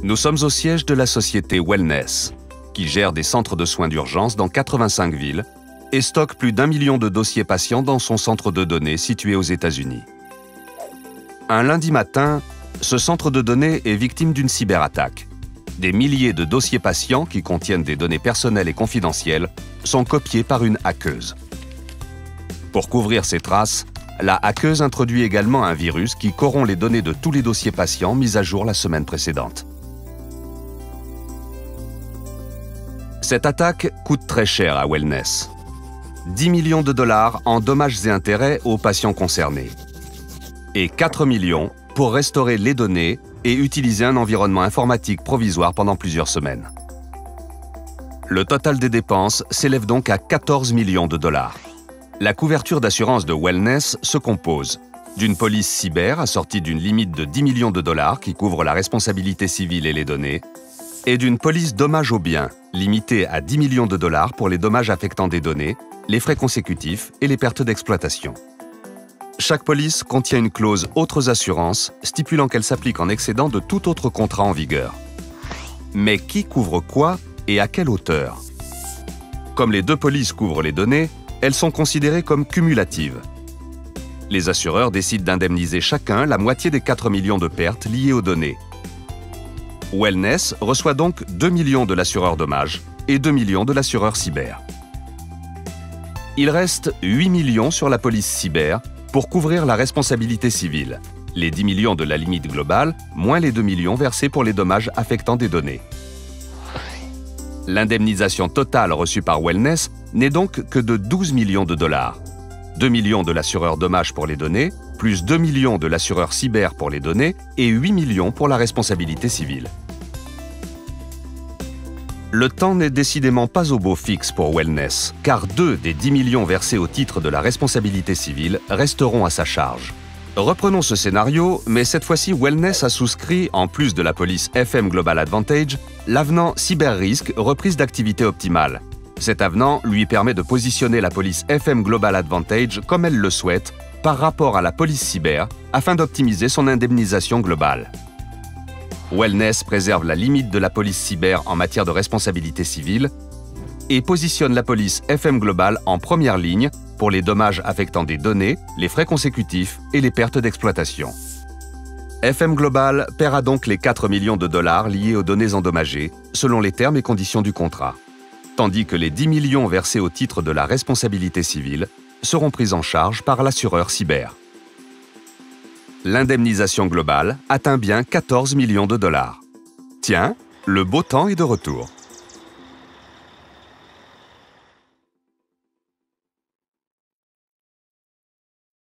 Nous sommes au siège de la société Wellness, qui gère des centres de soins d'urgence dans 85 villes et stocke plus d'1 million de dossiers patients dans son centre de données situé aux États-Unis. Un lundi matin, ce centre de données est victime d'une cyberattaque. Des milliers de dossiers patients qui contiennent des données personnelles et confidentielles sont copiés par une hackeuse. Pour couvrir ces traces, la hackeuse introduit également un virus qui corrompt les données de tous les dossiers patients mis à jour la semaine précédente. Cette attaque coûte très cher à Wellness. 10 millions de dollars en dommages et intérêts aux patients concernés. Et 4 millions pour restaurer les données et utiliser un environnement informatique provisoire pendant plusieurs semaines. Le total des dépenses s'élève donc à 14 millions de dollars. La couverture d'assurance de Wellness se compose d'une police cyber assortie d'une limite de 10 millions de dollars qui couvre la responsabilité civile et les données, et d'une police dommages aux biens, limitée à 10 millions de dollars pour les dommages affectant des données, les frais consécutifs et les pertes d'exploitation. Chaque police contient une clause « Autres assurances » stipulant qu'elle s'applique en excédent de tout autre contrat en vigueur. Mais qui couvre quoi et à quelle hauteur? Comme les deux polices couvrent les données, elles sont considérées comme cumulatives. Les assureurs décident d'indemniser chacun la moitié des 4 millions de pertes liées aux données. Wellness reçoit donc 2 millions de l'assureur dommages et 2 millions de l'assureur cyber. Il reste 8 millions sur la police cyber pour couvrir la responsabilité civile, les 10 millions de la limite globale, moins les 2 millions versés pour les dommages affectant des données. L'indemnisation totale reçue par Wellness n'est donc que de 12 millions de dollars. 2 millions de l'assureur dommages pour les données, plus 2 millions de l'assureur cyber pour les données et 8 millions pour la responsabilité civile. Le temps n'est décidément pas au beau fixe pour Wellness, car 2 des 10 millions versés au titre de la responsabilité civile resteront à sa charge. Reprenons ce scénario, mais cette fois-ci Wellness a souscrit, en plus de la police FM Global Advantage, l'avenant Cyber-Risque reprise d'activité optimale. Cet avenant lui permet de positionner la police FM Global Advantage comme elle le souhaite par rapport à la police cyber afin d'optimiser son indemnisation globale. Wellness préserve la limite de la police cyber en matière de responsabilité civile et positionne la police FM Global en première ligne pour les dommages affectant des données, les frais consécutifs et les pertes d'exploitation. FM Global paiera donc les 4 millions de dollars liés aux données endommagées, selon les termes et conditions du contrat, tandis que les 10 millions versés au titre de la responsabilité civile seront pris en charge par l'assureur cyber. L'indemnisation globale atteint bien 14 millions de dollars. Tiens, le beau temps est de retour.